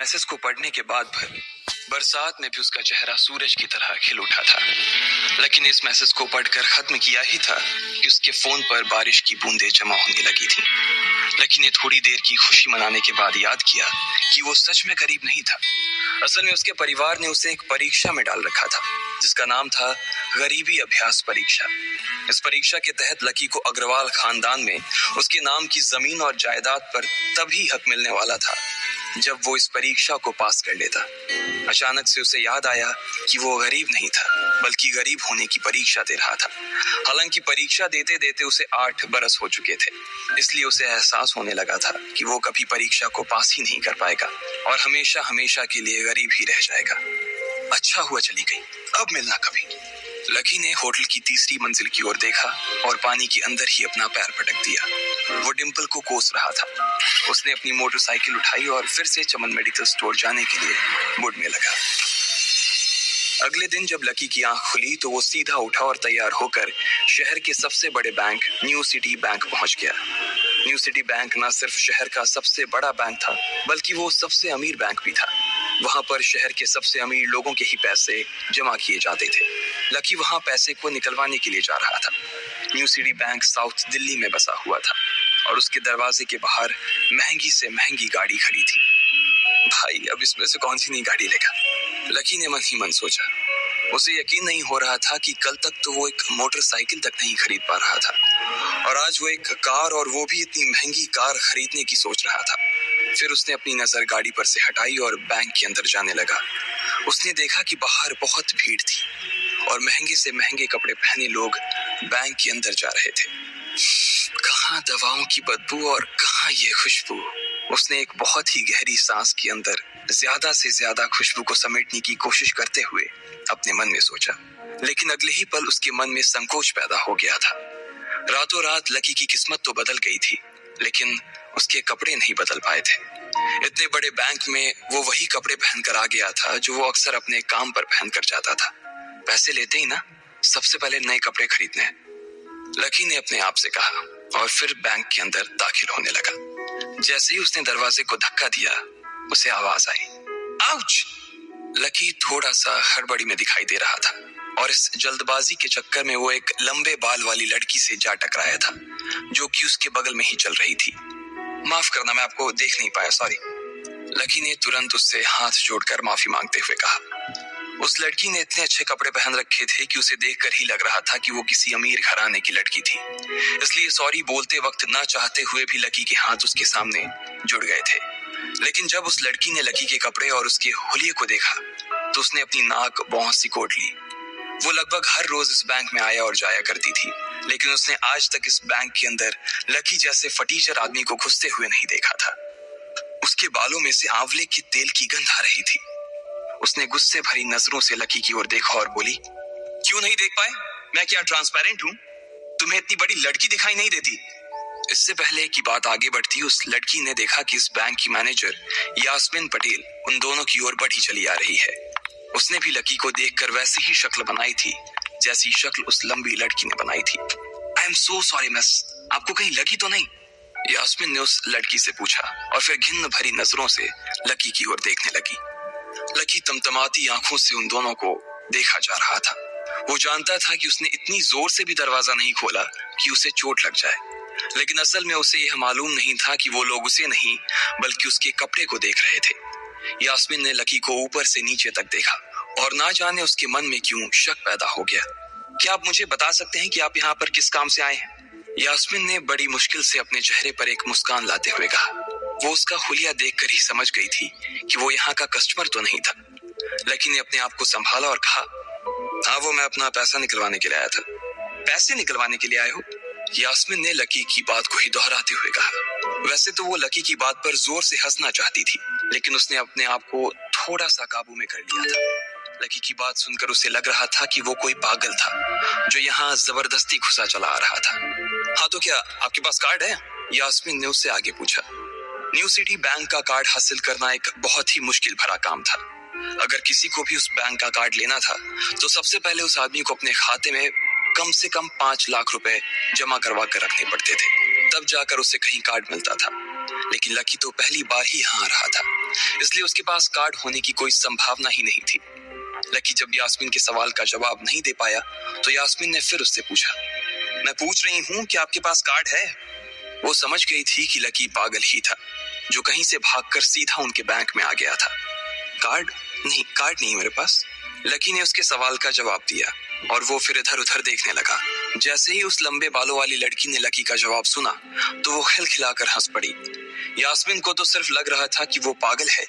Message को पढ़ने के बाद बरसात में भी उसका चेहरा सूरज की तरह खिल उठा था। लेकिन इस मैसेज को पढ़कर खत्म किया ही था कि उसके फोन पर बारिश की बूंदें जमा होने लगी थी। लेकिन ये थोड़ी देर की खुशी मनाने के बाद याद किया कि वो सच में गरीब नहीं था। असल में उसके परिवार ने उसे एक परीक्षा में डाल रखा था जिसका नाम था गरीबी अभ्यास परीक्षा। इस परीक्षा के तहत लकी को अग्रवाल खानदान में उसके नाम की जमीन और जायदाद पर तभी हक मिलने वाला था जब वो इस परीक्षा को पास कर लेता। अचानक से उसे याद आया कि वो गरीब नहीं था बल्कि गरीब होने की परीक्षा दे रहा था। हालांकि परीक्षा देते देते उसे 8 बरस हो चुके थे, इसलिए उसे एहसास होने लगा था कि वो कभी परीक्षा को पास ही नहीं कर पाएगा और हमेशा हमेशा के लिए गरीब ही रह जाएगा। अच्छा हुआ चली गई, अब मिलना कभी। लकी ने होटल की तीसरी मंजिल की ओर देखा और पानी के अंदर ही अपना पैर पटक दिया। वो डिंपल को कोस रहा था। उसने अपनी मोटरसाइकिल उठाई और फिर से चमन मेडिकल स्टोर जाने के लिए मुड़ में लगा। अगले दिन जब लकी की आंख खुली तो वो सीधा उठा और तैयार होकर शहर के सबसे बड़े बैंक न्यू सिटी बैंक पहुंच गया। न्यू सिटी बैंक न सिर्फ शहर का सबसे बड़ा बैंक था बल्कि वो सबसे अमीर बैंक भी था। वहां पर शहर के सबसे अमीर लोगों के ही पैसे जमा किए जाते थे। लकी वहां पैसे को निकलवाने के लिए जा रहा था। New city bank south Delhi में बसा हुआ था और उसके दरवाजे के बाहर महंगी से महंगी गाड़ी खड़ी थी। भाई अब इसमें से कौन सी नई गाड़ी लेगा, लकी ने मन ही मन सोचा। उसे यकीन नहीं हो रहा था कि कल तक तो वो एक मोटरसाइकिल तक नहीं खरीद पा रहा था और आज वो एक कार, और वो भी इतनी महंगी कार खरीदने की सोच रहा था। फिर उसने अपनी नजर गाड़ी पर से हटाई और बैंक के अंदर जाने लगा। उसने देखा कि बाहर बहुत भीड़ थी और महंगे से महंगे कपड़े पहने लोग बैंक के अंदर जा रहे थे। कहाँ दवाओं की बदबू और कहाँ ये खुशबू। उसने एक बहुत ही गहरी सांस के अंदर ज्यादा से ज्यादा खुशबू को समेटने की कोशिश करते हुए अपने मन में सोचा। लेकिन अगले ही पल उसके मन में संकोच पैदा हो गया था। रातों रात लकी की किस्मत तो बदल गई थी लेकिन उसके कपड़े नहीं बदल पाए थे। इतने बड़े बैंक में वो वही कपड़े पहनकर आ गया था जो वो अक्सर अपने काम पर पहनकर जाता था। पैसे लेते ही ना सबसे पहले नए कपड़े खरीदने हैं, लकी ने अपने आप से कहा और फिर बैंक के अंदर दाखिल होने लगा। जैसे ही उसने दरवाजे को धक्का दिया उसे आवाज आई, आउच। लकी थोड़ा सा हड़बड़ी में दिखाई दे रहा था और इस जल्दबाजी के चक्कर में वो एक लंबे बाल वाली लड़की से जा टकराया था जो कि उसके बगल में ही चल रही थी। माफ करना, मैं आपको देख नहीं पाया, सॉरी। लकी ने तुरंत उससे हाथ जोड़कर माफी मांगते हुए कहा। उस लड़की ने इतने अच्छे कपड़े पहन रखे थे कि उसे देखकर ही लग रहा था कि वो किसी अमीर घराने की लड़की थी, इसलिए सॉरी बोलते वक्त ना चाहते हुए भी लकी के हाथ उसके सामने जुड़ गए थे। लेकिन जब उस लड़की ने लकी के कपड़े और उसके हुलिये को देखा तो उसने अपनी नाक भौं सिकोड़ ली। वो लगभग हर रोज इस बैंक में आया और जाया करती थी लेकिन उसने आज तक इस बैंक के अंदर लकी जैसे फटीचर आदमी को घुसते हुए नहीं देखा था। उसके बालों में से आंवले के तेल की गंध आ रही थी। उसने गुस्से भरी नजरों से लकी की ओर देखा और बोली, क्यों नहीं देख पाए? मैं क्या ट्रांसपेरेंट हूँ? तुम्हें इतनी बड़ी लड़की दिखाई नहीं देती? इससे पहले कि बात आगे बढ़ती उस लड़की ने देखा कि इस बैंक की मैनेजर यास्मीन पटेल उन दोनों की ओर बढ़ी चली आ रही है। उसने भी लकी को देखकर वैसी ही शक्ल बनाई थी जैसी शक्ल उस लंबी लड़की ने बनाई थी। I am so sorry miss, आपको कहीं लगी तो नहीं? यास्मीन ने उस लड़की से पूछा और फिर घिन्न भरी नजरों से लकी की ओर देखने लगी। लकी तमतमाती आंखों से उन दोनों को देखा जा रहा था। वो जानता था कि उसने इतनी जोर से भी दरवाजा नहीं खोला कि उसे चोट लग जाए, लेकिन असल में उसे यह मालूम नहीं था कि वो लोग उसे नहीं बल्कि उसके कपड़े को देख रहे थे। यास्मीन ने लकी को ऊपर से नीचे तक देखा और ना जाने उसके मन में क्यों शक पैदा हो गया। क्या आप मुझे बता सकते हैं कि आप यहाँ पर किस काम से आए हैं? यास्मीन ने बड़ी मुश्किल से अपने चेहरे पर एक मुस्कान लाते हुए कहा। वो उसका हुलिया देखकर ही समझ गई थी कि वो यहाँ का कस्टमर तो नहीं था। लकी ने अपने आप को संभाला और कहा, हाँ वो मैं अपना पैसा निकलवाने के लिए आया था। पैसे निकलवाने के लिए आए हो? यास्मीन ने लकी की बात को ही दोहराते हुए कहा। वैसे तो वो लकी की बात पर जोर से हंसना चाहती थी लेकिन उसने अपने आप को थोड़ा सा काबू में कर लिया था। लकी की बात सुनकर उसे लग रहा था कि वो कोई पागल था जो यहाँ जबरदस्ती घुसा चला आ रहा था। हाँ तो क्या आपके पास कार्ड है? यास्मीन ने उससे आगे पूछा। न्यू सिटी बैंक का कार्ड हासिल करना एक बहुत ही मुश्किल भरा काम था। अगर किसी को भी उस बैंक का कार्ड लेना था तो सबसे पहले उस आदमी को अपने खाते में कम से कम 5 लाख रुपए जमा करवा कर रखने पड़ते थे, तब जाकर उसे कहीं कार्ड मिलता था। लेकिन लकी तो पहली बार ही यहाँ आ रहा था, इसलिए उसके पास कार्ड होने की कोई संभावना ही नहीं थी। लकी जब यास्मीन के सवाल का जवाब नहीं दे पाया तो यास्मीन ने फिर उससे पूछा, मैं पूछ रही हूँ कि आपके पास कार्ड है? वो समझ गई थी कि लकी पागल ही था, जो कहीं से भागकर सीधा उनके बैंक में आ गया था। कार्ड नहीं मेरे पास, लकी ने उसके सवाल का जवाब दिया और वो फिर इधर उधर देखने लगा। जैसे ही उस लंबे बालों वाली लड़की ने लकी का जवाब सुना तो वो खिलखिलाकर हंस पड़ी। यास्मीन को तो सिर्फ लग रहा था कि वो पागल है,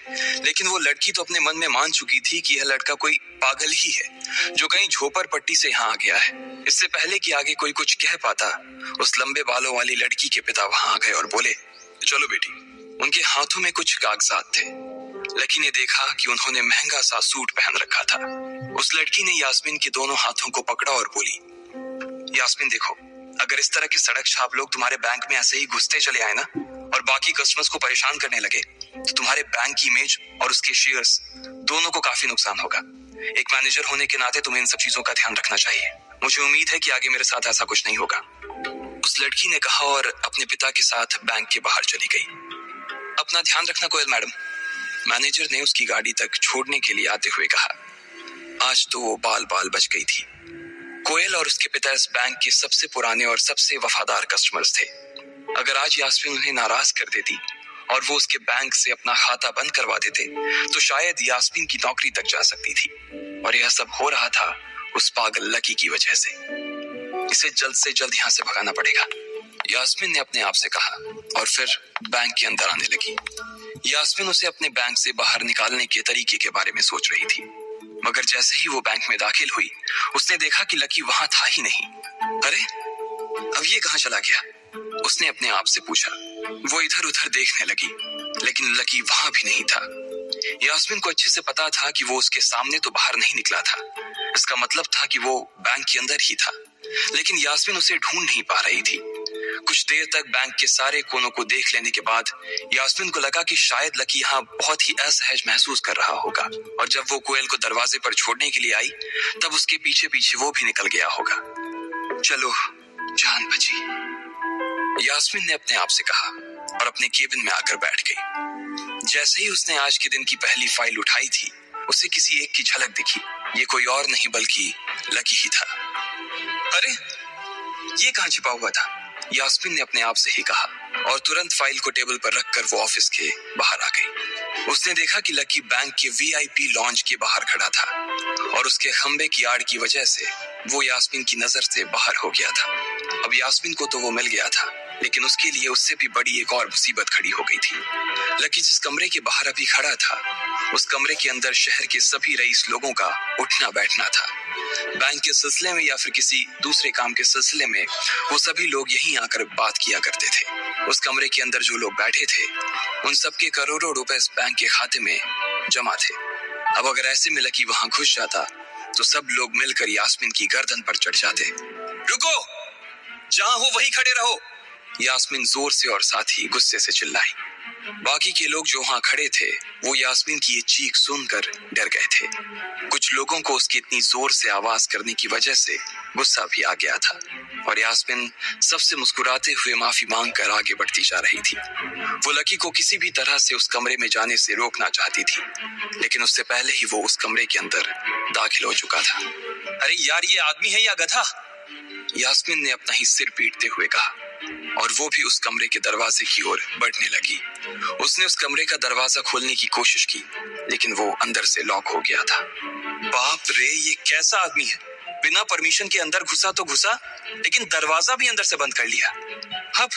लेकिन वो लड़की तो अपने मन में मान चुकी थी कि यह लड़का कोई पागल ही है जो कहीं झोपड़ पट्टी से यहाँ आ गया है। इससे पहले कि आगे कोई कुछ कह पाता, उस लंबे बालों वाली लड़की के पिता वहां आ गए और बोले, चलो बेटी। उनके हाथों में कुछ कागजात थे। लकी ने देखा कि उन्होंने महंगा सा सूट पहन रखा था। उस लड़की ने यास्मीन के दोनों हाथों को पकड़ा और बोली, यास्मीन देखो, अगर इस तरह के सड़क छाप लोग तुम्हारे बैंक में ऐसे ही घुसते चले आए ना और बाकी कस्टमर्स को परेशान करने लगे तो तुम्हारे बैंक की इमेज और उसके शेयर्स दोनों को काफी नुकसान होगा। एक मैनेजर होने के नाते तुम्हें इन सब चीजों का ध्यान रखना चाहिए। मुझे उम्मीद है कि आगे मेरे साथ ऐसा कुछ नहीं होगा। उस लड़की ने कहा और अपने पिता के साथ बैंक के बाहर चली गई। अपना ध्यान रखना कोयल मैडम, मैनेजर ने उसकी गाड़ी तक छोड़ने के लिए आते हुए कहा। आज तो वो बाल बाल बच गई थी। कोयल और उसके पिता इस बैंक के सबसे पुराने और सबसे वफादार कस्टमर्स थे। अगर आज यास्मीन उन्हें नाराज कर देती और वो उसके बैंक से अपना खाता बंद करवा देते तो शायद यास्मीन की नौकरी तक जा सकती थी। और यह सब हो रहा था उस पागल लकी की वजह से। इसे जल्द से जल्द यहाँ से भगाना पड़ेगा, यास्मीन ने अपने आप से कहा और फिर बैंक के अंदर आने लगी। यास्मीन उसे अपने बैंक से बाहर निकालने के तरीके के बारे में सोच रही थी, मगर जैसे ही वो बैंक में दाखिल हुई उसने देखा कि लकी वहां था ही नहीं। अरे अब ये कहां चला गया, उसने अपने आप से पूछा। वो इधर उधर देखने लगी, लेकिन लकी वहां भी नहीं था। यास्मीन को अच्छे से पता था कि वो उसके सामने तो बाहर नहीं निकला था। इसका मतलब था कि वो बैंक के अंदर ही था, लेकिन यास्मीन उसे ढूंढ नहीं पा रही थी। कुछ देर तक बैंक के सारे कोनों को देख लेने के बाद यास्मीन को लगा कि शायद लकी यहाँ बहुत ही असहज महसूस कर रहा होगा, और जब वो कोयल को दरवाजे पर छोड़ने के लिए आई तब उसके पीछे पीछे वो भी निकल गया होगा। चलो जान बची, यास्मीन ने अपने आप से कहा और अपने केबिन में आकर बैठ गई। जैसे ही उसने आज के दिन की पहली फाइल उठाई थी उसे किसी एक की झलक दिखी। ये कोई और नहीं बल्कि लकी ही था। अरे ये कहां छिपा हुआ था, यास्मीन ने अपने आप से ही कहा और तुरंत फाइल को टेबल पर रखकर वो ऑफिस के बाहर आ गई। उसने देखा कि लकी बैंक के वीआईपी लॉन्ज के बाहर खड़ा था और उसके खंबे की आड़ की वजह से वो यास्मीन की नजर से बाहर हो गया था। अब यास्मीन को तो वो मिल गया था, लेकिन उसके लिए उससे भी बड़ी एक और मुसीबत खड़ी हो गई थी। लकी जिस कमरे के बाहर अभी खड़ा था उस कमरे के अंदर शहर के सभी रईस लोगों का उठना बैठना था। बैंक के सिलसिले में या फिर किसी दूसरे काम के सिलसिले में वो सभी लोग यहीं आकर बात किया करते थे। उस कमरे के अंदर जो लोग बैठे थे उन सबके करोड़ों रुपए इस बैंक के खाते में जमा थे। अब अगर ऐसे में लकी वहां घुस जाता तो सब लोग मिलकर यास्मीन की गर्दन पर चढ़ जाते। रुको, जहां हो वहीं खड़े रहो, यास्मीन जोर से और साथ ही गुस्से से चिल्लाई। बाकी के लोग जो वहां खड़े थे वो यास्मीन की ये चीख सुनकर डर गए थे। कुछ लोगों को उसकी इतनी जोर से आवाज करने की वजह से गुस्सा भी आ गया था और यास्मीन सबसे मुस्कुराते हुए माफी मांगकर आगे बढ़ती जा रही थी। वो लकी को किसी भी तरह से उस कमरे में जाने से रोकना चाहती थी, लेकिन उससे पहले ही वो उस कमरे के अंदर दाखिल हो चुका था। अरे यार, ये आदमी है या गधा, यास्मीन ने अपना ही सिर पीटते हुए कहा और वो भी उस कमरे के दरवाजे की ओर बढ़ने लगी। उसने उस कमरे का दरवाजा खोलने की कोशिश की, लेकिन वो अंदर से लॉक हो गया था। बाप रे, ये कैसा आदमी है, बिना परमिशन के अंदर घुसा तो घुसा, लेकिन दरवाजा भी अंदर से बंद कर लिया। अब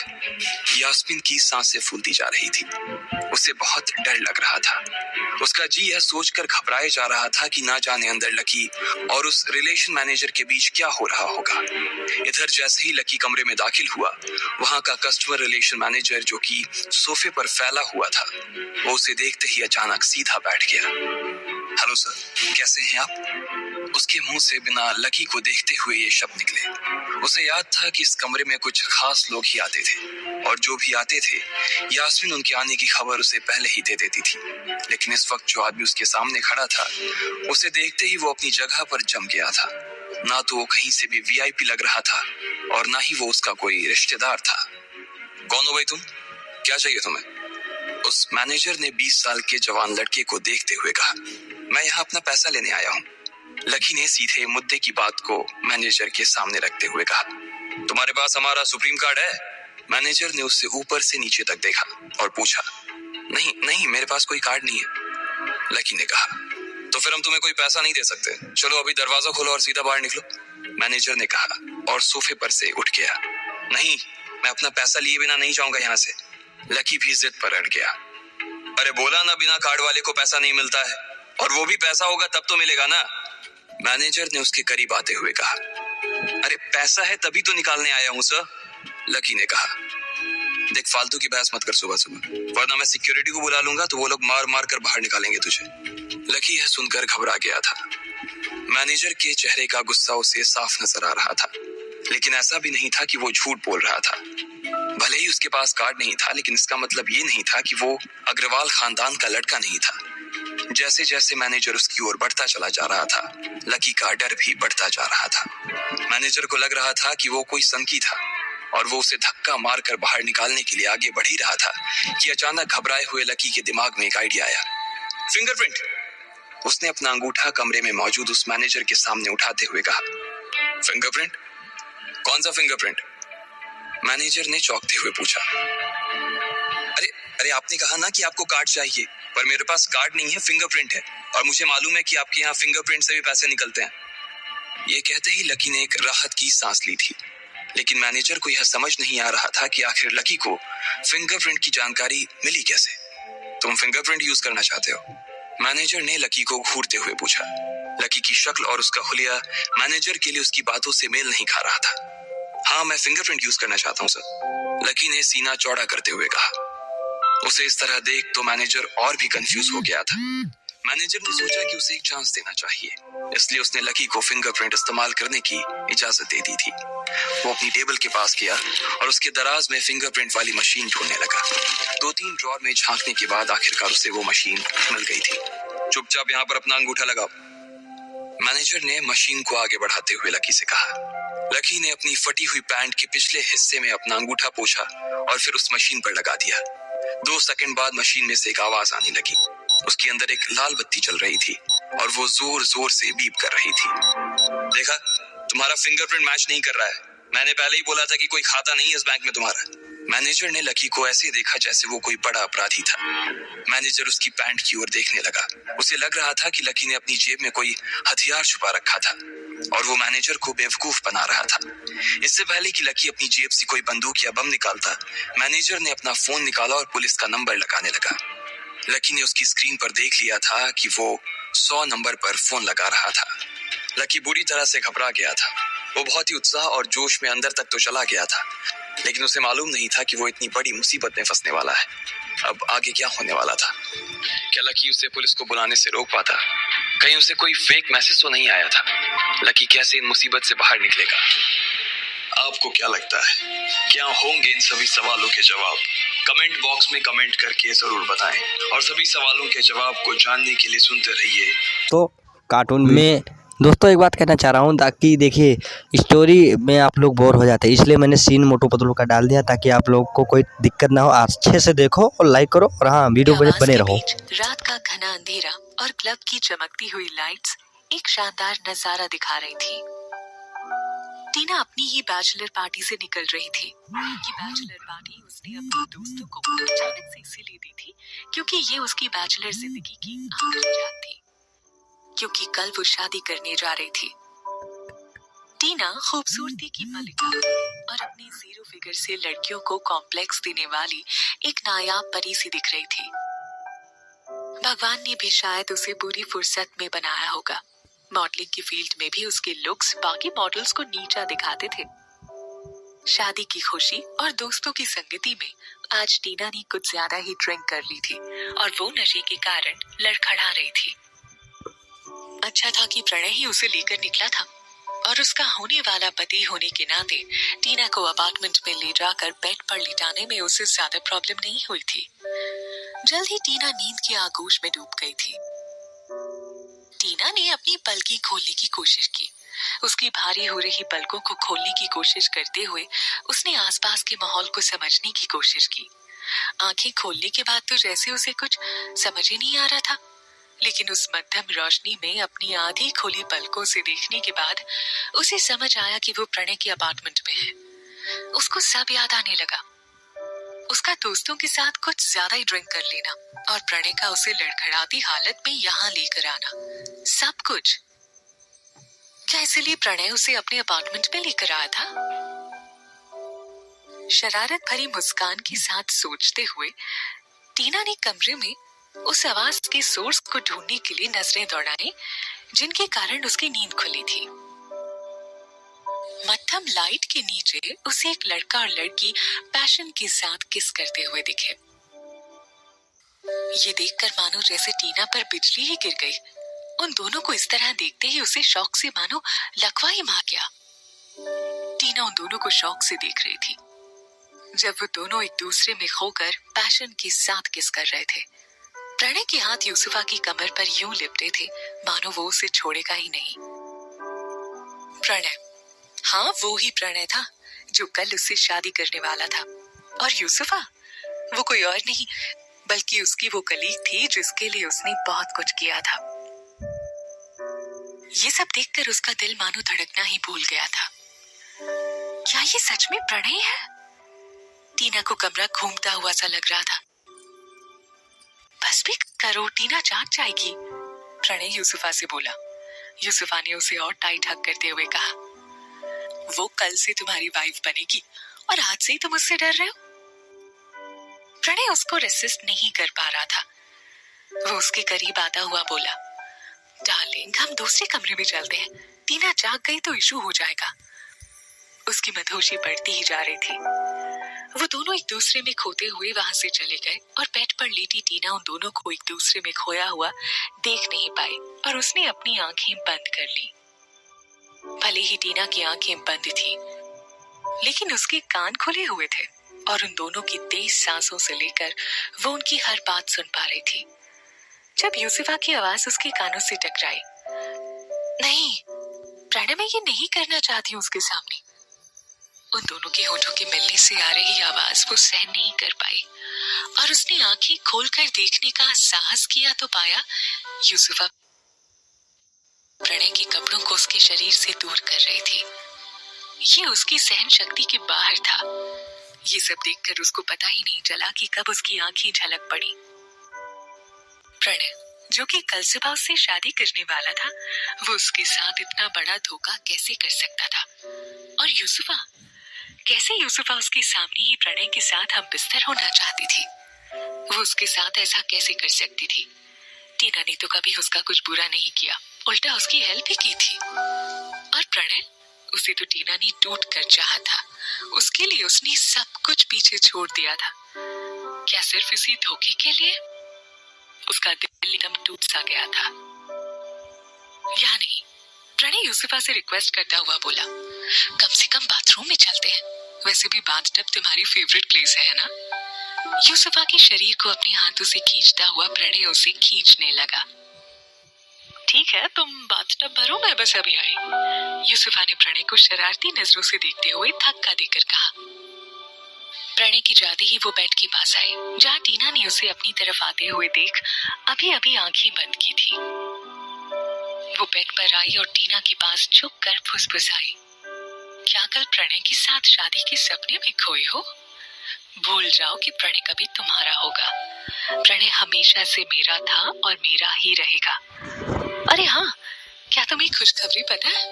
यास्मीन की सांसें फूलती जा रही थी। उसे बहुत डर लग रहा था। उसका जी यह सोचकर घबराए जा रहा था कि ना जाने अंदर लकी और उस रिलेशन मैनेजर के बीच क्या हो रहा होगा। इधर जैसे ही लकी कमरे में दाखिल हुआ, वहां का कस्टमर रिलेशन मैनेजर जो कि सोफे पर फैला हुआ था, वो उसे देखते ही अचानक सीधा बैठ गया। हेलो सर, कैसे हैं आप? उसके मुंह से बिना लकी को देखते हुए ये शब्द निकले। उसे याद था कि इस कमरे में कुछ खास लोग ही आते थे और जो भी आते थे यास्मीन उनके आने की खबर उसे पहले ही दे देती थी। लेकिन इस वक्त जो आदमी उसके सामने खड़ा था उसे देखते ही वो अपनी जगह पर जम गया था। ना तो वो कहीं से भी वीआईपी लग रहा था और ना ही वो उसका कोई रिश्तेदार था। कौन हो भाई तुम, क्या चाहिए तुम्हें? उस मैनेजर ने 20 साल के जवान लड़के को देखते हुए कहा, मैं यहाँ अपना पैसा लेने आया हूँ। लकी ने सीधे मुद्दे की बात को मैनेजर के सामने रखते हुए कहा, तुम्हारे पास हमारा सुप्रीम कार्ड है? मैनेजर ने उससे ऊपर से नीचे तक देखा और पूछा, नहीं नहीं, मेरे पास कोई कार्ड नहीं है। लकी ने कहा, तो फिर हम तुम्हें कोई पैसा नहीं दे सकते। चलो अभी दरवाजा खोलो और सीधा बाहर निकलो। मैनेजर ने कहा और सोफे पर से उठ गया। नहीं, मैं अपना पैसा लिए बिना नहीं जाऊंगा यहाँ से। लकी भी जिद पर अड़ गया। अरे बोला ना, बिना कार्ड वाले को पैसा नहीं मिलता है, और वो भी पैसा होगा तब तो मिलेगा ना। मैनेजर ने उसके करीब आते हुए कहा, अरे पैसा है तभी तो निकालने आया हूँ सर। लकी ने कहा, देख फालतू की बहस मत कर सुबह सुबह, वरना मैं सिक्योरिटी को बुला लूंगा तो वो लोग मार मार कर बाहर निकालेंगे तुझे। लकी यह सुनकर घबरा गया था। मैनेजर के चेहरे का गुस्सा उसे साफ नजर आ रहा था, लेकिन ऐसा भी नहीं था कि वो झूठ बोल रहा था। भले ही उसके पास कार्ड नहीं था, लेकिन इसका मतलब ये नहीं था कि वो अग्रवाल खानदान का लड़का नहीं था। जैसे जैसे मैनेजर उसकी ओर बढ़ता चला जा रहा था, लकी का डर भी बढ़ता जा रहा था। मैनेजर को लग रहा था कि वो कोई संकी था और वो उसे धक्का मारकर बाहर निकालने के लिए आगे बढ़ ही रहा था कि अचानक घबराए हुए लकी के दिमाग में एक आइडिया आया। फिंगरप्रिंट। उसने अपना अंगूठा कमरे में मौजूद उस मैनेजर के सामने उठाते हुए कहा, फिंगरप्रिंट? कौन सा फिंगरप्रिंट? मैनेजर ने चौंकते हुए पूछा। अरे अरे आपने कहा ना कि आपको कार्ड चाहिए, पर मेरे पास कार्ड नहीं है, फिंगरप्रिंट है, और मुझे मालूम है कि आपके यहाँ फिंगरप्रिंट से भी पैसे निकलते हैं। ये कहते ही लकी ने एक राहत की सांस ली थी, लेकिन मैनेजर को यह समझ नहीं आ रहा था कि आखिर लकी को फिंगरप्रिंट की जानकारी मिली कैसे। तुम फिंगरप्रिंट यूज करना चाहते हो? मैनेजर ने लकी को घूरते हुए पूछा। लकी की शक्ल और उसका हुलिया मैनेजर के लिए उसकी बातों से मेल नहीं खा रहा था। हाँ, मैं फिंगरप्रिंट यूज करना चाहता हूँ सर, लकी ने सीना चौड़ा करते हुए कहा। उसे इस तरह देख तो मैनेजर और भी कंफ्यूज हो गया था। मैनेजर ने सोचा कि उसे एक चांस देना चाहिए, इसलिए उसने लकी को फिंगरप्रिंट इस्तेमाल करने की इजाजत दे दी थी। वो अपनी टेबल के पास गया और उसके दराज में फिंगरप्रिंट वाली मशीन ढूंढने लगा। 2-3 ड्रॉर में झांकने के बाद आखिरकार उसे वो मशीन मिल गई थी। चुपचाप यहाँ पर अपना अंगूठा लगाओ, मैनेजर ने मशीन को आगे बढ़ाते हुए लकी से कहा। लकी ने अपनी फटी हुई पैंट के पिछले हिस्से में अपना अंगूठा पोंछा और फिर उस मशीन पर लगा दिया। 2 सेकंड बाद मशीन में से एक आवाज आने लगी। उसके अंदर एक लाल बत्ती चल रही थी और वो जोर जोर से बीप कर रही थी। देखा, तुम्हारा फिंगरप्रिंट मैच नहीं कर रहा है। मैंने पहले ही बोला था कि कोई खाता नहीं है इस बैंक में तुम्हारा। मैनेजर ने लकी को ऐसे देखा जैसे वो कोई बड़ा अपराधी था। मैनेजर उसकी पैंट की ओर देखने लगा। उसे लग रहा था कि लकी ने अपनी जेब में कोई हथियार छुपा रखा था और वो मैनेजर को बेवकूफ बना रहा था। इससे पहले कि लकी अपनी जेब से कोई बंदूक या बम निकालता, मैनेजर ने अपना फोन निकाला और पुलिस का नंबर लगाने लगा। लकी ने उसकी स्क्रीन पर देख लिया था कि वो 100 नंबर पर फोन लगा रहा था। लकी बुरी तरह से घबरा गया था। वो बहुत ही उत्साह और जोश में अंदर तक तो चला गया था, लेकिन उसे मालूम नहीं था कि वो इतनी बड़ी मुसीबत में फंसने वाला है। अब आगे क्या होने वाला था? क्या लकी उसे पुलिस को बुलाने से रोक पाता? कहीं उसे कोई फेक मैसेज तो नहीं आया था? लकी कैसे इन मुसीबत से बाहर निकलेगा? आपको क्या लगता है, क्या होंगे इन सभी सवालों के जवाब? कमेंट बॉक्स में कमेंट करके जरूर बताएं, और सभी सवालों के जवाब को जानने के लिए सुनते रहिए। तो कार्टून में दोस्तों एक बात कहना चाह रहा हूँ, ताकि देखिए स्टोरी में आप लोग बोर हो जाते हैं, इसलिए मैंने सीन मोटू पतलू का डाल दिया ताकि आप लोग को कोई दिक्कत ना हो। अच्छे से देखो और लाइक करो, और हाँ, वीडियो बने रहो। रात का घना अंधेरा और क्लब की चमकती हुई लाइट्स एक शानदार नजारा दिखा रही थी। टीना अपनी ही बैचलर पार्टी से निकल रही थी। ये बैचलर पार्टी उसने अपने दोस्तों को अचानक से इसीलिए दी थी क्योंकि ये उसकी बैचलर जिंदगी की आखिरी रात थी, क्योंकि कल वो शादी करने जा रही थी। टीना खूबसूरती की मलिका और अपनी 0 फिगर से लड़कियों को कॉम्प्लेक्स देने वाली एक नायाब परी सी दिख रही थी। भगवान ने भी शायद उसे पूरी फुर्सत में बनाया होगा। मॉडलिंग की फील्ड में भी उसके लुक्स बाकी मॉडल्स को नीचा दिखाते थे। शादी की खुशी और दोस्तों की संगति में आज टीना ने कुछ ज्यादा ही ड्रिंक कर ली थी और वो नशे के कारण लड़खड़ा रही थी। अच्छा था कि प्रणय ही उसे लेकर निकला था और उसका होने वाला पति होने के नाते टीना को अपार्टमेंट में ले जाकर बेड पर लिटाने में उसे ज्यादा प्रॉब्लम नहीं हुई थी। जल्द ही टीना नींद के आगोश में डूब गई थी। टीना ने अपनी पलकें खोलने की कोशिश की। उसकी भारी हो रही पलकों को खोलने की कोशिश करते हुए उसने आसपास के माहौल को समझने की कोशिश की। आंखें खोलने के बाद तो जैसे उसे कुछ समझ ही नहीं आ रहा था, लेकिन उस मध्यम रोशनी में अपनी आधी खोली पलकों से देखने के बाद उसे समझ आया कि वो प्रणय के अपार्टमेंट में है। उसको सब याद आने लगा, उसका दोस्तों के साथ कुछ ज्यादा ही ड्रिंक कर लेना और प्रणय का उसे लड़खड़ाती हालत में यहाँ लेकर आना, सब कुछ। क्या इसलिए प्रणय उसे अपने अपार्टमेंट में लेकर आया था? शरारत भरी मुस्कान के साथ सोचते हुए टीना ने कमरे में उस आवाज के सोर्स को ढूंढने के लिए नजरें दौड़ाई जिनके कारण उसकी नींद खुली थी। मध्यम लाइट के नीचे उसे एक लड़का और लड़की पैशन के साथ किस करते हुए दिखे। ये देखकर मानो जैसे टीना पर बिजली ही गिर गई। उन दोनों को इस तरह देखते ही उसे शौक से मानो लकवा ही मार गया। टीना उन दोनों को शौक से देख रही थी जब वो दोनों एक दूसरे में खोकर पैशन के साथ किस कर रहे थे। प्रणय के हाथ यूसुफा की कमर पर यूं लिपटे थे मानो वो उसे छोड़ेगा ही नहीं। प्रणय, हाँ वो ही प्रणय था जो कल उससे शादी करने वाला था। और यूसुफा, वो कोई और नहीं बल्कि उसकी वो कलीग थी जिसके लिए उसने बहुत कुछ किया था। ये सब देखकर उसका दिल मानो धड़कना ही भूल गया था। क्या ये सच में प्रणय है? टीना को कमरा घूमता हुआ सा लग रहा था। बस भी करो, टीना जाग जाएगी, प्रणय यूसुफा से बोला। यूसुफा ने उसे और टाइट हग करते हुए कहा, वो कल से तुम्हारी वाइफ बनेगी और आज से ही तुम उससे डर रहे हो। प्रणय उसको रेसिस्ट नहीं कर पा रहा था। वो उसके करीब आता हुआ बोला, डार्लिंग हम दूसरे कमरे में चलते हैं, टीना जाग गई तो इशू हो जाएगा। उसकी मदहोशी बढ़ती ही जा रही थी। वो दोनों एक दूसरे में खोते हुए वहां से चले गए और बेड पर लेटी टीना उन दोनों को एक दूसरे में खोया हुआ देख नहीं पाई और उसने अपनी आंखें बंद कर ली। भले ही टीना की आंखें बंद थी लेकिन उसके कान खुले हुए थे और उन दोनों की तेज सांसों से लेकर वो उनकी हर बात सुन पा रही थी। जब यूसुफा की आवाज उसके कानों से टकराई, नहीं प्रणय, मैं ये नहीं करना चाहती हूँ उसके सामने। उन दोनों के होठों के मिलने से आ रही आवाज वो सहन नहीं कर पाई और उसने आंखें खोलकर देखने का साहस किया तो पाया यूसुफा प्रणय के कपड़ों को उसके शरीर से दूर कर रही थी। ये उसकी सहन शक्ति के बाहर था। ये सब देखकर उसको पता ही नहीं चला कि कब उसकी आंखें झलक पड़ी। प्रणय, जो कि कल सुबह उससे शादी करने वाला था, वो उसके साथ इतना बड़ा धोखा कैसे कर सकता था? और यूसुफा, कैसे यूसुफा उसके सामने ही प्रणय के साथ हम बिस्तर होना चाहती थी? वो उसके साथ ऐसा कैसे कर सकती थी? टीना ने तो कभी उसका कुछ बुरा नहीं किया, उल्टा उसकी हेल्प ही की थी। और प्रणय, उसे तो टीना ने टूट कर चाहा था, उसके लिए उसने सब कुछ पीछे छोड़ दिया था। क्या सिर्फ इसी धोखे के लिए? उसका दिल एकदम टूट सा गया था। या नहीं, प्रणय यूसुफा से रिक्वेस्ट करता हुआ बोला, कम से कम बाथरूम में चलते हैं, वैसे भी बाथटब तुम्हारी फेवरेट प्लेस है ना? यूसुफा के शरीर को अपने हाथों से खींचता हुआ प्रणय उसे खींचने लगा। ठीक है, तुम बाथटब भरो, मैं बस अभी आई। यूसुफा ने प्रणय को शरारती नजरों से देखते हुए धक्का देकर कहा। प्रणय की जाते ही वो बेड के पास आई जहाँ टीना ने उसे अपनी तरफ आते हुए देख अभी अभी आंखें बंद की थी। वो बेड पर आई और टीना के पास झुक कर फुसफुसाई, क्या कल प्रणय के साथ शादी के सपने में खोए हो? भूल जाओ कि प्रणय कभी तुम्हारा होगा। प्रणय हमेशा से मेरा था और मेरा ही रहेगा। अरे हाँ, क्या तुम्हें खुशखबरी पता है?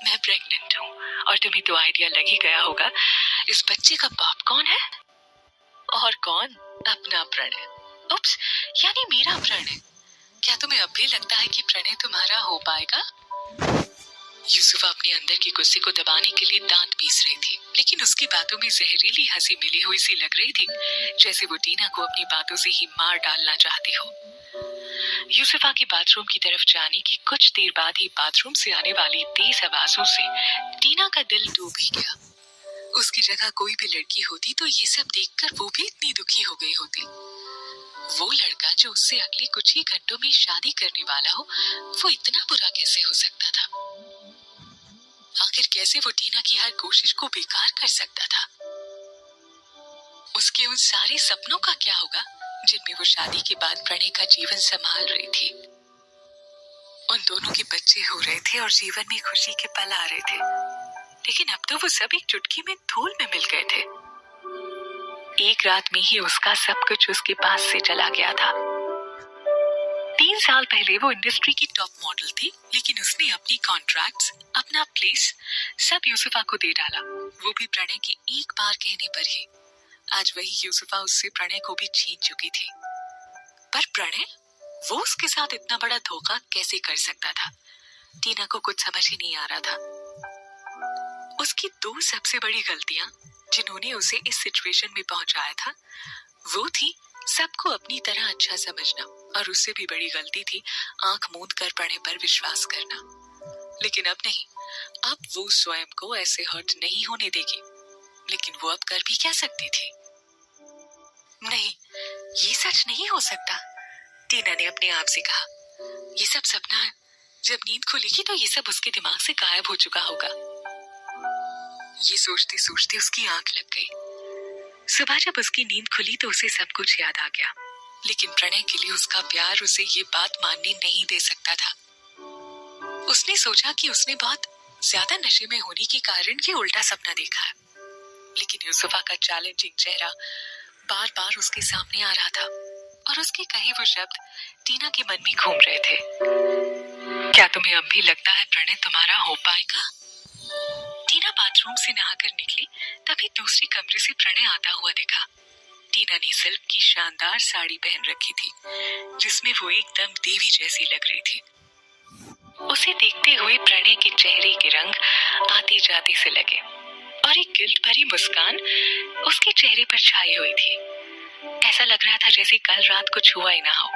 मैं प्रेग्नेंट हूँ और तुम्हें तो आइडिया लग ही गया होगा इस बच्चे का बाप कौन है? और कौन? अपना प्रणय। उप्स, यानी मेरा प्रणय। क्या तुम्हें अब भी लगता है कि प्रणय तुम्हारा हो पाएगा? यूसुफा अपने अंदर के गुस्से को दबाने के लिए दांत पीस रही थी, लेकिन उसकी बातों में जहरीली हंसी मिली हुई सी लग रही थी, जैसे वो टीना को अपनी बातों से ही मार डालना चाहती हो। यूसुफा के बाथरूम की तरफ जाने की कुछ देर बाद ही बाथरूम से आने वाली तेज आवाजों से टीना का दिल डूब ही गया। उसकी जगह कोई भी लड़की होती तो ये सब देखकर वो भी इतनी दुखी हो गई होती। वो लड़का जो उससे अगले कुछ ही घंटों में शादी करने वाला हो, वो इतना बुरा कैसे हो सकता था? आखिर कैसे वो टीना की हर कोशिश को बेकार कर सकता था? उसके उन सारे सपनों का क्या होगा जिनमें वो शादी के बाद प्रणय का जीवन संभाल रही थी। उन दोनों के बच्चे हो रहे थे और जीवन में खुशी के पल आ रहे थे, लेकिन अब तो वो सब एक चुटकी में धूल में मिल गए थे। एक रात में ही उसका सब कुछ उसके पास से चला गया था। 3 साल पहले वो इंडस्ट्री की टॉप मॉडल थी, लेकिन उसने अपनी कॉन्ट्रैक्ट्स, अपना प्लेस सब यूसुफा को दे डाला, वो भी प्रणय के एक बार कहने पर ही। आज वही यूसुफा उससे प्रणय को भी छीन चुकी थी। पर प्रणय, वो उसके साथ इतना बड़ा धोखा कैसे कर सकता था? टीना को कुछ समझ ही नहीं आ रहा था। उसकी 2 सबसे बड़ी गलतियां जिन्होंने उसे इस सिचुएशन में पहुंचाया था, वो थी सबको अपनी तरह अच्छा समझना, और उससे भी बड़ी गलती थी आंख मूंद कर प्रणय पर विश्वास करना। लेकिन अब नहीं, अब वो स्वयं को ऐसे हर्ट नहीं होने देगी। लेकिन वो अब कर भी क्या सकती थी? नहीं, ये सच नहीं हो सकता, टीना ने अपने आप से कहा। ये सब सपना है, जब नींद खुलेगी तो ये सब उसके दिमाग से गायब हो चुका होगा। ये सोचते सोचते उसकी आंख लग गई। सुबह जब उसकी नींद खुली तो उसे सब कुछ याद आ गया, लेकिन प्रणय के लिए उसका प्यार उसे ये बात मानने नहीं दे सकता था। उसने सोचा कि उसने बहुत ज्यादा नशे में होने के कारण ये उल्टा सपना देखा है, लेकिन यूसुफा का चैलेंजिंग चेहरा बार बार उसके सामने आ रहा था, और उसके कहे वो शब्द टीना के मन में घूम रहे थे। क्या तुम्हें अब भी लगता है प्रणय तुम्हारा हो पाएगा? टीना बाथरूम से नहाकर निकली, तभी दूसरे कमरे से प्रणय आता हुआ दिखा। टीना ने सिल्क की शानदार साड़ी पहन रखी थी, जिसमें वो एकदम देवी जैसी लग रही थी। उसे देखते हुए प्रणय के चेहरे के रंग आते जाते से लगे, और एक गिल्ट भरी मुस्कान उसके चेहरे पर छाई हुई थी। ऐसा लग रहा था जैसे कल रात कुछ हुआ ही ना हो।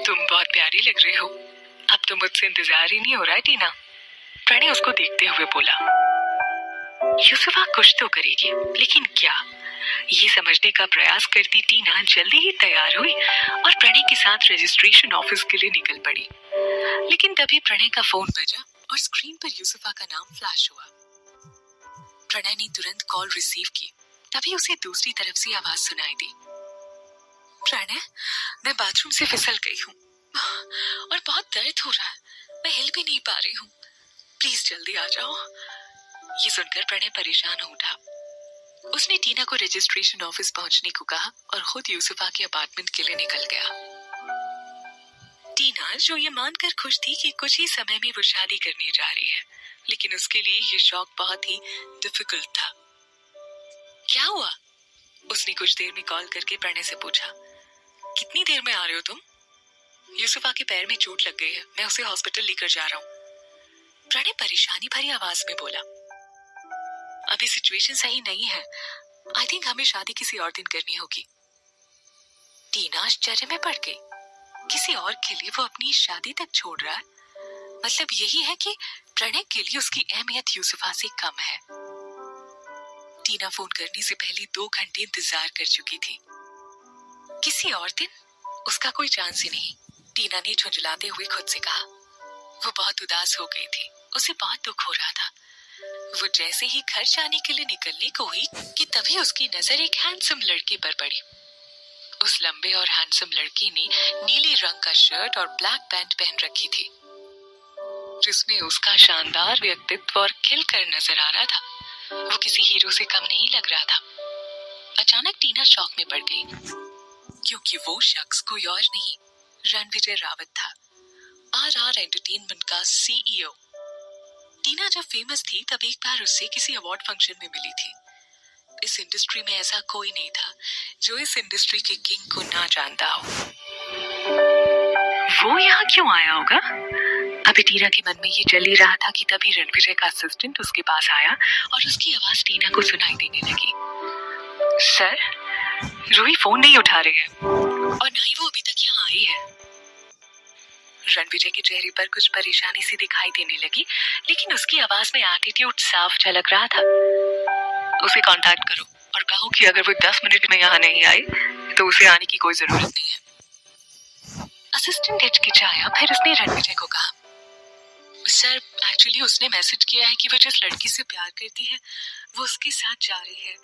तुम बहुत प्यारी लग रही हो, अब तो मुझसे इंतजार ही नहीं हो रहा है टीना, प्रणय उसको देखते हुए बोला। यूसुफा कुछ तो करेगी, लेकिन क्या? ये समझने का प्रयास करती टीना जल्दी ही तैयार हुई और प्रणय के साथ रजिस्ट्रेशन ऑफिस के लिए निकल पड़ी। लेकिन तभी प्रणय का फोन बजा और स्क्रीन पर यूसुफा का नाम फ्लैश हुआ। प्रणय ने तुरंत कॉल रिसीव की, तभी उसे दूसरी तरफ से आवाज सुनाई दी। प्रणय, मैं बाथरूम से फिसल गई हूँ और बहुत दर्द हो रहा है, मैं हिल भी नहीं पा रही हूँ, प्लीज जल्दी आ जाओ। ये सुनकर प्रणय परेशान हो उठा। उसने टीना को रजिस्ट्रेशन ऑफिस पहुंचने को कहा और खुद यूसुफा के अपार्टमेंट के लिए निकल गया। टीना, जो ये मानकर खुश थी कि कुछ ही समय में वो शादी करने जा रही है, लेकिन उसके लिए ये शौक बहुत ही डिफिकल्ट था। क्या हुआ? उसने कुछ देर में कॉल करके प्रणय से पूछा। कितनी देर में आ रहे हो तुम? यूसुफा के पैर में चोट लग गई है, मैं उसे हॉस्पिटल लेकर जा रहा हूँ, प्रणय परेशानी भरी आवाज में बोला। अभी सिचुएशन सही नहीं है, आई थिंक हमें शादी किसी और दिन करनी होगी। टीना आश्चर्य में पड़ गई। किसी और के लिए वो अपनी शादी तक छोड़ रहा है? मतलब यही है कि प्रणय के लिए उसकी अहमियत यूसुफा से कम है। टीना फोन करने से पहले 2 घंटे इंतजार कर चुकी थी। किसी और दिन? उसका कोई चांस ही नहीं, टीना ने झुंझलाते हुए खुद से कहा। वो बहुत उदास हो गई थी, उसे बहुत दुख हो रहा था। वो जैसे ही घर जाने के लिए निकलने को हुई कि तभी उसकी नजर एक हैंडसम लड़के पर पड़ी। उस लंबे और हैंडसम लड़के ने नीले रंग का शर्ट और ब्लैक पैंट पहन रखी थी, जिसमें उसका शानदार व्यक्तित्व और खिलकर नजर आ रहा था। वो किसी हीरो से कम नहीं लग रहा था। अचानक टीना शॉक में पड़ गई, क्योंकि वो शख्स कोई और नहीं, रणविजय रावत था, RR एंटरटेनमेंट का CEO। टीना जब फेमस थी तब एक बार उससे किसी अवार्ड फंक्शन में मिली थी। इस इंडस्ट्री में ऐसा कोई नहीं था जो इस इंडस्ट्री के किंग को ना जानता हो। वो यहाँ क्यों आया होगा? अभी टीना के मन में ये चल ही रहा था कि तभी रणविजय का असिस्टेंट उसके पास आया और उसकी आवाज टीना को सुनाई देने लगी। सर, रूही फोन नहीं उठा रही है और ना ही वो अभी तक यहाँ आई है। रणविजय के चेहरे पर कुछ परेशानी सी दिखाई देने लगी, लेकिन उसकी आवाज में एटीट्यूड साफ झलक रहा था। उसे कांटेक्ट करो और कहो कि अगर वो 10 मिनट में यहाँ नहीं आई तो उसे आने की कोई जरूरत नहीं है। असिस्टेंट हिचकिचाया, फिर उसने रणविजय को कहा, सर एक्चुअली उसने मैसेज किया है कि वो जिस लड़की से प्यार करती है वो उसके साथ जा रही है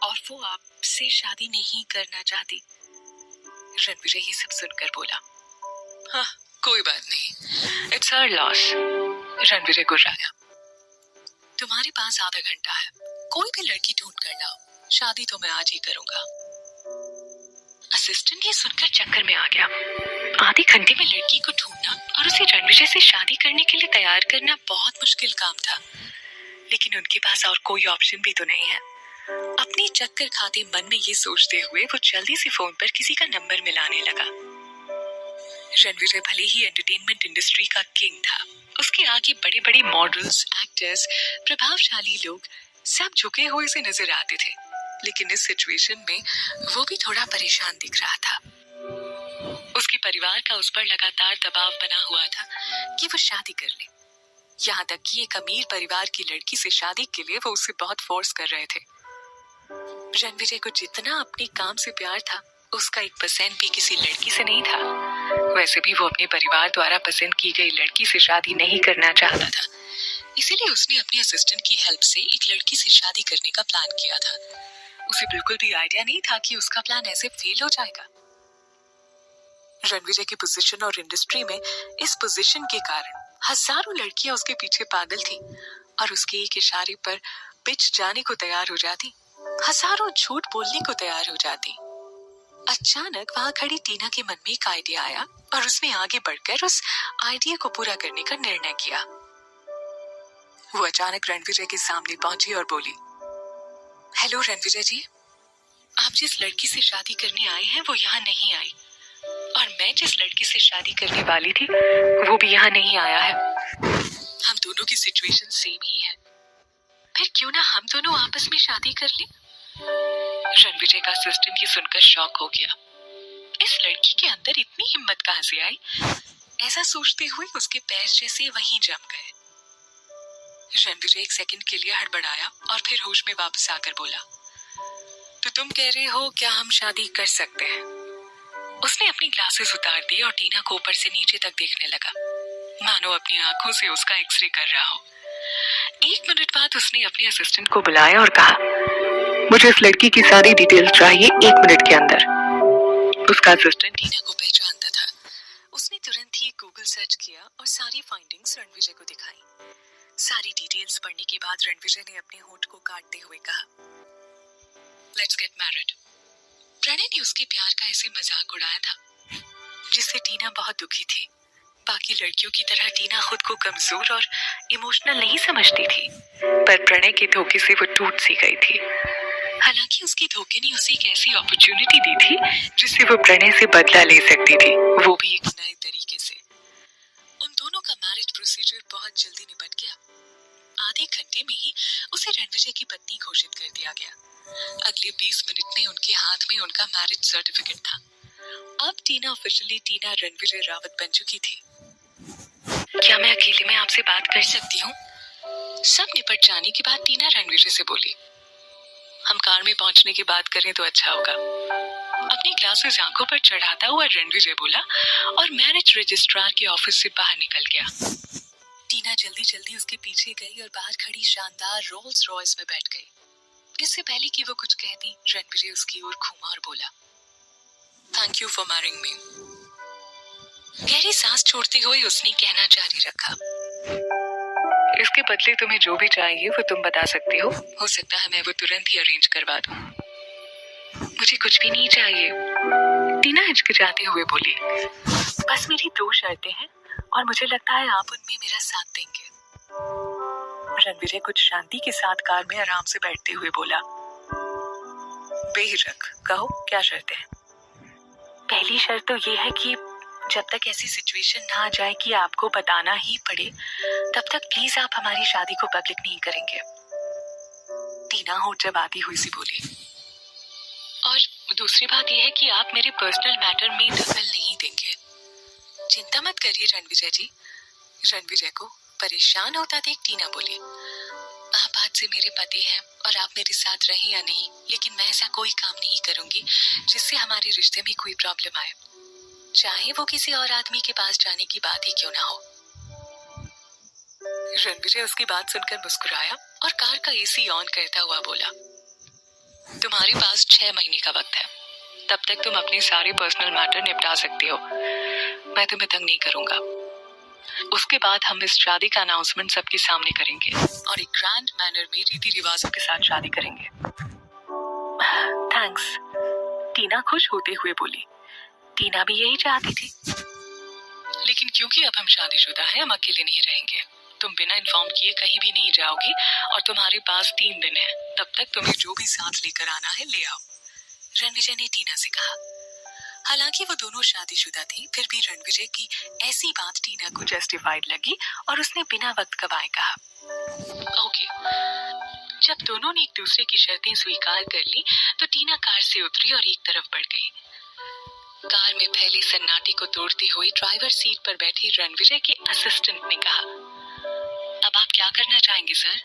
और वो आपसे शादी नहीं करना चाहती। रणवीर ये सब सुनकर बोला, हाँ कोई बात नहीं, इट्स हर लॉस। रणवीर गुर्राया, तुम्हारे पास आधा घंटा है, कोई भी लड़की ढूंढ कर लाओ, शादी तो मैं आज ही करूंगा। असिस्टेंट ये सुनकर चक्कर में आ गया। आधे घंटे में लड़की को ढूंढना और उसे रणवीर से शादी करने के लिए तैयार करना बहुत मुश्किल काम था, लेकिन उनके पास और कोई ऑप्शन भी तो नहीं है। अपनी चक्कर खाते मन में ये सोचते हुए वो जल्दी से फोन पर किसी का नंबर मिलाने लगा। रणवीर भले ही एंटरटेनमेंट इंडस्ट्री का किंग था, उसके आगे बड़े बड़े मॉडल्स, एक्टर्स, प्रभावशाली लोग सब झुके हुए से नजर आते थे, लेकिन इस सिचुएशन में वो भी थोड़ा परेशान दिख रहा था। उसके परिवार का उस पर लगातार दबाव बना हुआ था कि वो शादी कर ले, यहाँ तक कि एक अमीर परिवार की लड़की से शादी के लिए वो उसे बहुत फोर्स कर रहे थे। रणवीर को जितना अपने काम से प्यार था, उसका 1% भी किसी लड़की से नहीं था। वैसे भी वो अपने परिवार द्वारा पसंद की गई लड़की से शादी नहीं करना चाहता था, इसीलिए उसने अपने असिस्टेंट की हेल्प से एक लड़की से शादी करने का प्लान किया था। उसे बिल्कुल भी आइडिया नहीं था कि उसका प्लान ऐसे फेल हो जाएगा। रणवीर की पोजीशन और इंडस्ट्री में इस पोजीशन के कारण हजारों लड़कियां उसके पीछे पागल थी और उसके एक इशारे पर पिच जाने को तैयार हो जाती, हजारों झूठ बोलने को तैयार हो जाती। अचानक वहां खड़ी टीना के मन में एक आइडिया आया और उसने आगे बढ़कर उस आइडिया को पूरा करने का निर्णय किया। वो अचानक रणवीर के सामने पहुंची और बोली, हेलो रणवीर जी, आप जिस लड़की से शादी करने आए हैं वो यहाँ नहीं आई, और मैं जिस लड़की से शादी करने वाली थी वो भी यहाँ नहीं आया है। हम दोनों की सिचुएशन सेम ही है, फिर क्यों ना हम दोनों आपस में शादी कर लें? रणवीर का असिस्टेंट ये सुनकर शॉक हो गया। इस लड़की के अंदर इतनी हिम्मत कहां से आई? ऐसा सोचते हुए उसके पैर जैसे वहीं जम गए। रणवीर एक सेकंड के लिए हड़बड़ाया और फिर होश में वापस आकर बोला, तो तुम कह रहे हो क्या हम शादी कर सकते हैं? उसने अपनी ग्लासेस उतार दी और टीना को ऊपर से नीचे तक देखने लगा, मानो अपनी आंखों से उसका एक्सरे कर रहा हो। 1 मिनट बाद उसने अपने असिस्टेंट को बुलाया और कहा, मुझे इस लड़की की सारी डिटेल्स चाहिए 1 मिनट के अंदर। उसका असिस्टेंट टीना को पहचानता था। उसने तुरंत ही गूगल सर्च किया और सारी फाइंडिंग्स रणवीर को दिखाई। सारी डिटेल्स पढ़ने के बाद रणवीर ने अपने होंठ को काटते हुए कहा, लेट्स गेट मैरिड। प्रणय ने उसके प्यार का ऐसे मजाक उड़ाया था जिससे टीना बहुत दुखी थी। बाकी लड़कियों की तरह टीना खुद को कमजोर और इमोशनल नहीं समझती थी, पर प्रणय के धोखे से वो टूट सी गई थी। हालांकि उसके धोखे ने उसे एक ऐसी अपॉर्चुनिटी दी थी जिससे वो प्रणय से बदला ले सकती थी, वो भी एक नए तरीके से। उन दोनों का मैरिज प्रोसीजर बहुत जल्दी निपट गया। आधे घंटे में ही उसे रणवीर की पत्नी घोषित कर दिया गया। अगले 20 मिनट में उनके हाथ में उनका मैरिज सर्टिफिकेट था। अब टीना ऑफिशियली टीना रणवीर रावत बन चुकी थी। क्या मैं अकेले में आपसे बात कर सकती हूँ? सब निपट जाने के बाद टीना रणवीर से बोली, हम कार में पहुंचने की बात करें तो अच्छा होगा। अपनी ग्लासेस आंखों पर चढ़ाता हुआ रणवीर बोला और मैरिज रजिस्ट्रार के ऑफिस से बाहर निकल गया। टीना जल्दी जल्दी उसके पीछे गई और बाहर खड़ी शानदार रोल्स रॉयस में बैठ गई। इससे पहले कि वो कुछ कहती, रणवीर उसकी ओर घूमा और बोला, थैंक यू फॉर मैरिंग मी। गहरी सांस छोड़ते हुए उसने कहना जारी रखा, इसके बदले तुम्हें जो भी चाहिए वो तुम बता सकती हो सकता है मैं वो तुरंत ही अरेंज करवा दूं। मुझे कुछ भी नहीं चाहिए, टीना हिचकिचाते हुए बोली, बस मेरी 2 शर्तें हैं और मुझे लगता है आप उनमें मेरा साथ देंगे। रणवीर कुछ शांति के साथ कार में आराम से बैठते हुए बोला, बेहिचक कहो क्या शर्तें हैं? पहली शर्त तो ये है कि जब तक ऐसी सिचुएशन ना आ जाए कि आपको बताना ही पड़े, तब तक प्लीज आप हमारी शादी को पब्लिक नहीं करेंगे। टीना होठ जबाती हुई सी बोली, और दूसरी बात यह है कि आप मेरे पर्सनल मैटर में दखल नहीं देंगे। चिंता मत करिए रणवीर जी। रणवीर को परेशान होता देख टीना बोली, आप आज से मेरे पति हैं और आप मेरे साथ रहें या नहीं, लेकिन मैं ऐसा कोई काम नहीं करूंगी जिससे हमारे रिश्ते में कोई प्रॉब्लम आए, चाहे वो किसी और आदमी के पास जाने की बात ही क्यों ना हो। रणवीर उसकी बात सुनकर मुस्कुराया और कार का एसी ऑन करता हुआ बोला, तुम्हारे पास 6 महीने का वक्त है। तब तक तुम अपने सारे पर्सनल मैटर निपटा सकते हो। मैं तुम्हें तंग नहीं करूंगा। उसके बाद हम इस शादी का अनाउंसमेंट सबके सामने करेंगे और एक ग्रैंड मैनर में रीति रिवाजों के साथ शादी करेंगे। थैंक्स, टीना खुश होते हुए बोली। टीना भी यही चाहती थी। लेकिन क्योंकि अब हम शादीशुदा हैं, हम अकेले नहीं रहेंगे। तुम बिना इन्फॉर्म किए कहीं भी नहीं जाओगी और तुम्हारे पास 3 दिन है। तब तक तुम्हें जो भी साथ लेकर आना है ले आओ, रणविजय ने टीना से कहा। हालांकि वो दोनों शादीशुदा थी, फिर भी रणविजय की ऐसी बात टीना को जस्टिफाइड लगी और उसने बिना वक्त गवाए कहा, ओके। जब दोनों ने एक दूसरे की शर्तें स्वीकार कर ली तो टीना कार से उतरी और एक तरफ बढ़ गई। कार में फैले सन्नाटे को तोड़ते हुए ड्राइवर सीट पर बैठे रणविजय के असिस्टेंट ने कहा, अब आप क्या करना चाहेंगे सर?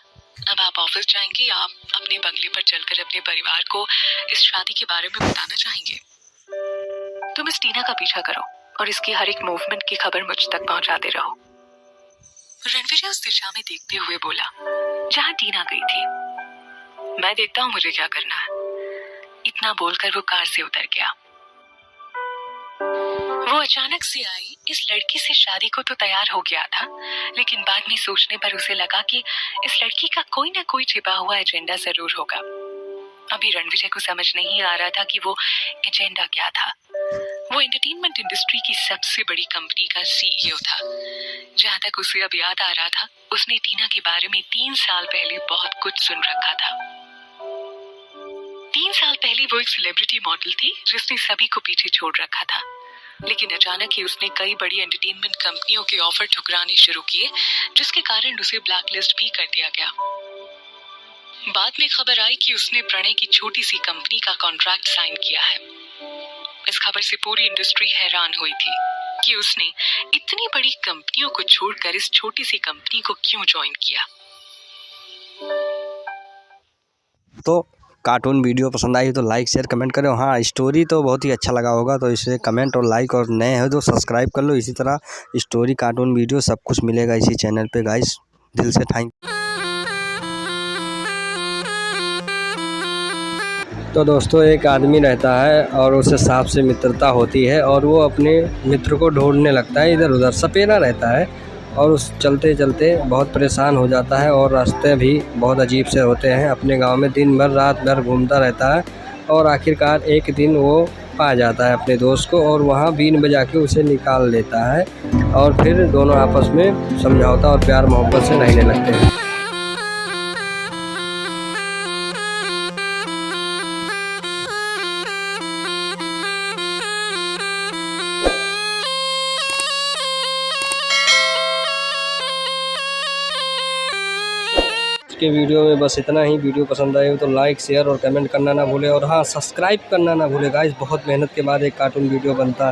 अब आप ऑफिस जाएंगे या आप अपने बंगले पर चलकर अपने परिवार को इस शादी के बारे में बताना चाहेंगे? तुम इस टीना का पीछा करो और इसकी हर एक मूवमेंट की खबर मुझ तक पहुंचाते रहो। रणविजय उस दिशा में देखते हुए बोला जहां टीना गई थी। मैं देखता हूँ मुझे क्या करना है। इतना बोलकर वो कार से उतर गया। वो अचानक से आई इस लड़की से शादी को तो तैयार हो गया था, लेकिन बाद में सोचने पर उसे लगा कि इस लड़की का कोई ना कोई छिपा हुआ एजेंडा जरूर होगा। अभी रणविजय को समझ नहीं आ रहा था कि वो एजेंडा क्या था। वो एंटरटेनमेंट इंडस्ट्री की सबसे बड़ी कंपनी का सीईओ था। जहां तक उसे अब याद आ रहा था, उसने टीना के बारे में 3 साल पहले बहुत कुछ सुन रखा था। 3 साल पहले वो एक सेलिब्रिटी मॉडल थी जिसने सभी को पीछे छोड़ रखा था, लेकिन अचानक ही उसने कई बड़ी एंटरटेनमेंट कंपनियों के ऑफर ठुकराने शुरू किए, जिसके कारण उसे ब्लैकलिस्ट भी कर दिया गया। बाद में खबर आई कि उसने प्रणय की छोटी सी कंपनी का कॉन्ट्रैक्ट साइन किया है। इस खबर से पूरी इंडस्ट्री हैरान हुई थी कि उसने इतनी बड़ी कंपनियों को छोड़कर इस छोटी सी कंपनी को क्यों ज्वाइन किया। तो कार्टून वीडियो पसंद आई तो लाइक शेयर कमेंट करो। हाँ, स्टोरी तो बहुत ही अच्छा लगा होगा, तो इसे कमेंट और लाइक, और नए हो तो सब्सक्राइब कर लो। इसी तरह स्टोरी, कार्टून वीडियो सब कुछ मिलेगा इसी चैनल पे गाइस। दिल से थैंक। तो दोस्तों, एक आदमी रहता है और उससे सांप से मित्रता होती है और वो अपने मित्र को ढूंढने लगता है इधर उधर। सपेरा रहता है और उस चलते चलते बहुत परेशान हो जाता है और रास्ते भी बहुत अजीब से होते हैं। अपने गांव में दिन भर रात भर घूमता रहता है और आखिरकार एक दिन वो पा जाता है अपने दोस्त को और वहाँ बीन बजा के उसे निकाल लेता है और फिर दोनों आपस में समझौता और प्यार मोहब्बत से रहने लगते हैं। के वीडियो में बस इतना ही। वीडियो पसंद आए हो तो लाइक शेयर और कमेंट करना ना भूले, और हाँ, सब्सक्राइब करना ना भूले गाइस। बहुत मेहनत के बाद एक कार्टून वीडियो बनता है।